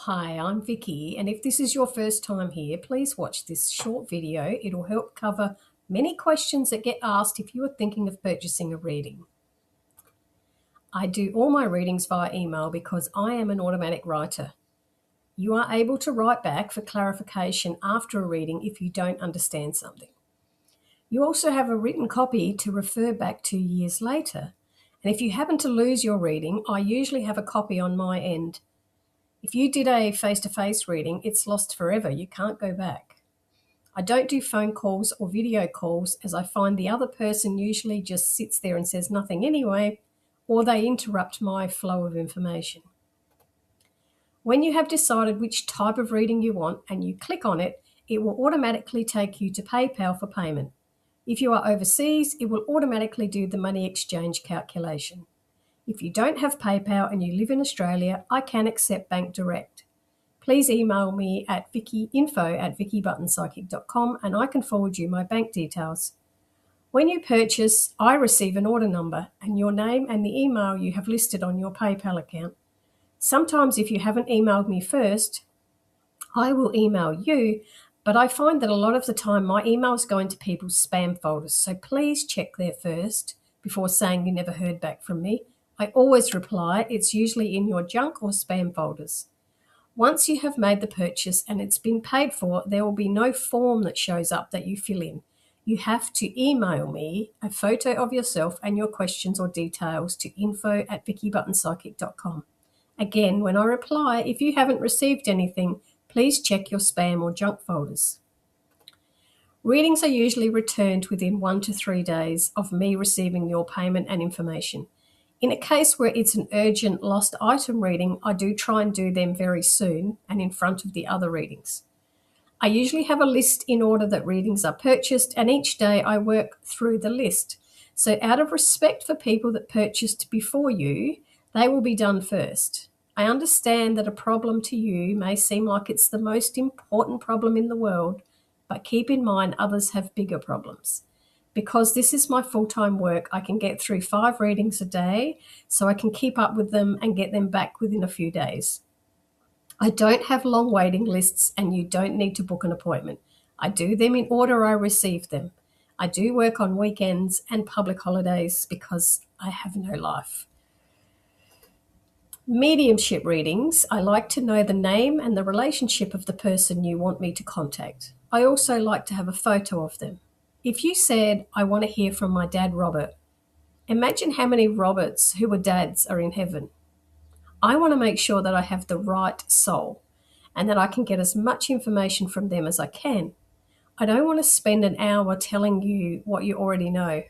Hi, I'm Vicky, and if this is your first time here, please watch this short video. It'll help cover many questions that get asked if you are thinking of purchasing a reading. I do all my readings via email because I am an automatic writer. You are able to write back for clarification after a reading if you don't understand something. You also have a written copy to refer back to years later. And if you happen to lose your reading, I usually have a copy on my end. If you did a face-to-face reading, it's lost forever. You can't go back. I don't do phone calls or video calls as I find the other person usually just sits there and says nothing anyway, or they interrupt my flow of information. When you have decided which type of reading you want and you click on it, it will automatically take you to PayPal for payment. If you are overseas, it will automatically do the money exchange calculation. If you don't have PayPal and you live in Australia, I can accept Bank Direct. Please email me at info@vickybuttonspsychic.com and I can forward you my bank details. When you purchase, I receive an order number and your name and the email you have listed on your PayPal account. Sometimes if you haven't emailed me first, I will email you, but I find that a lot of the time my emails go into people's spam folders, so please check there first before saying you never heard back from me. I always reply. It's usually in your junk or spam folders. Once you have made the purchase and it's been paid for, there will be no form that shows up that you fill in. You have to email me a photo of yourself and your questions or details to info@vickybuttonspsychic.com. Again, when I reply, if you haven't received anything, please check your spam or junk folders. Readings are usually returned within 1 to 3 days of me receiving your payment and information. In a case where it's an urgent lost item reading, I do try and do them very soon and in front of the other readings. I usually have a list in order that readings are purchased, and each day I work through the list. So out of respect for people that purchased before you, they will be done first. I understand that a problem to you may seem like it's the most important problem in the world, but keep in mind others have bigger problems. Because this is my full-time work, I can get through 5 readings a day, so I can keep up with them and get them back within a few days. I don't have long waiting lists and you don't need to book an appointment. I do them in order I receive them. I do work on weekends and public holidays because I have no life. Mediumship readings, I like to know the name and the relationship of the person you want me to contact. I also like to have a photo of them. If you said, I want to hear from my dad, Robert, imagine how many Roberts who were dads are in heaven. I want to make sure that I have the right soul and that I can get as much information from them as I can. I don't want to spend an hour telling you what you already know.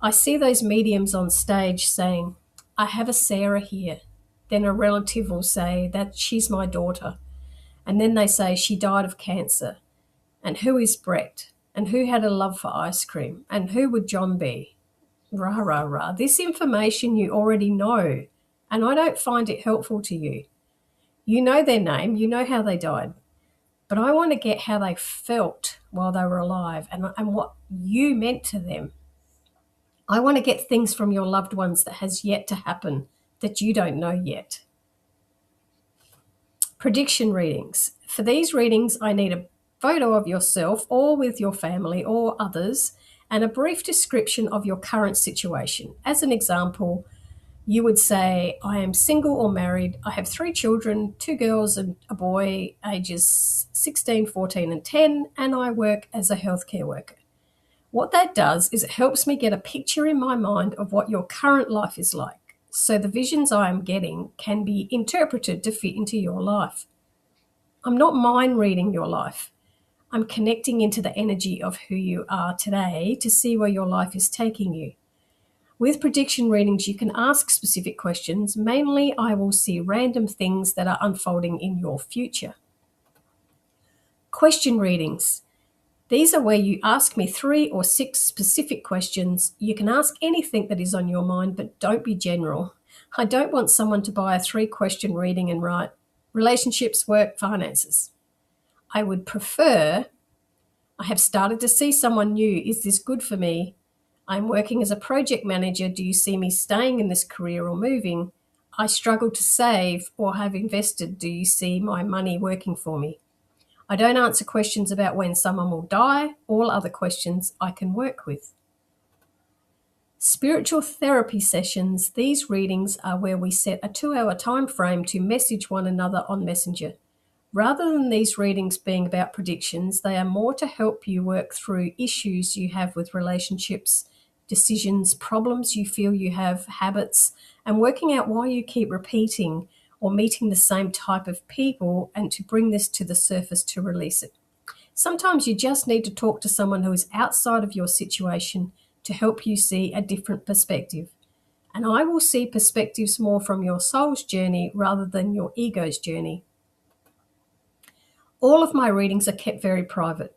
I see those mediums on stage saying, I have a Sarah here. Then a relative will say that she's my daughter. And then they say she died of cancer. And who is Brett? And who had a love for ice cream? And who would John be? Rah, rah, rah. This information you already know, and I don't find it helpful to you. You know their name, you know how they died, but I want to get how they felt while they were alive and what you meant to them. I want to get things from your loved ones that has yet to happen that you don't know yet. Prediction readings. For these readings, I need a photo of yourself or with your family or others and a brief description of your current situation. As an example, you would say, I am single or married. I have 3 children, 2 girls and a boy, ages 16, 14 and 10, and I work as a healthcare worker. What that does is it helps me get a picture in my mind of what your current life is like. So the visions I am getting can be interpreted to fit into your life. I'm not mind reading your life. I'm connecting into the energy of who you are today to see where your life is taking you. With prediction readings, you can ask specific questions. Mainly, I will see random things that are unfolding in your future. Question readings. These are where you ask me 3 or 6 specific questions. You can ask anything that is on your mind, but don't be general. I don't want someone to buy a 3-question reading and write relationships, work, finances. I would prefer, I have started to see someone new. Is this good for me? I'm working as a project manager. Do you see me staying in this career or moving? I struggle to save or have invested. Do you see my money working for me? I don't answer questions about when someone will die. All other questions I can work with. Spiritual therapy sessions. These readings are where we set a 2-hour time frame to message one another on Messenger. Rather than these readings being about predictions, they are more to help you work through issues you have with relationships, decisions, problems you feel you have, habits, and working out why you keep repeating or meeting the same type of people, and to bring this to the surface to release it. Sometimes you just need to talk to someone who is outside of your situation to help you see a different perspective. And I will see perspectives more from your soul's journey rather than your ego's journey. All of my readings are kept very private.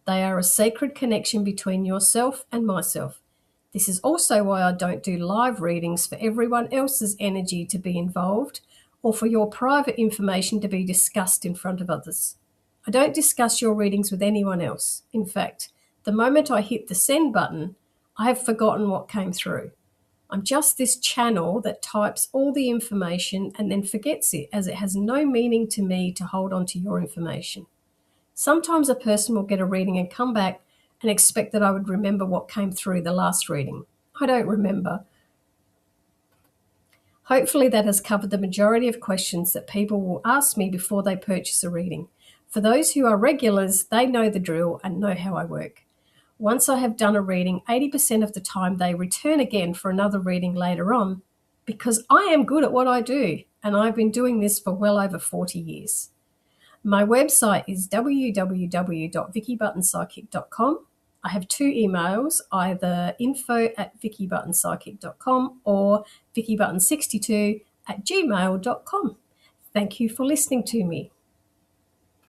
They are a sacred connection between yourself and myself. This is also why I don't do live readings for everyone else's energy to be involved, or for your private information to be discussed in front of others. I don't discuss your readings with anyone else. In fact, the moment I hit the send button, I have forgotten what came through. I'm just this channel that types all the information and then forgets it, as it has no meaning to me to hold on to your information. Sometimes a person will get a reading and come back and expect that I would remember what came through the last reading. I don't remember. Hopefully that has covered the majority of questions that people will ask me before they purchase a reading. For those who are regulars, they know the drill and know how I work. Once I have done a reading, 80% of the time they return again for another reading later on, because I am good at what I do, and I've been doing this for well over 40 years. My website is www.vickybuttonpsychic.com. I have 2 emails, either info@vickybuttonpsychic.com or vickybutton62@gmail.com. Thank you for listening to me.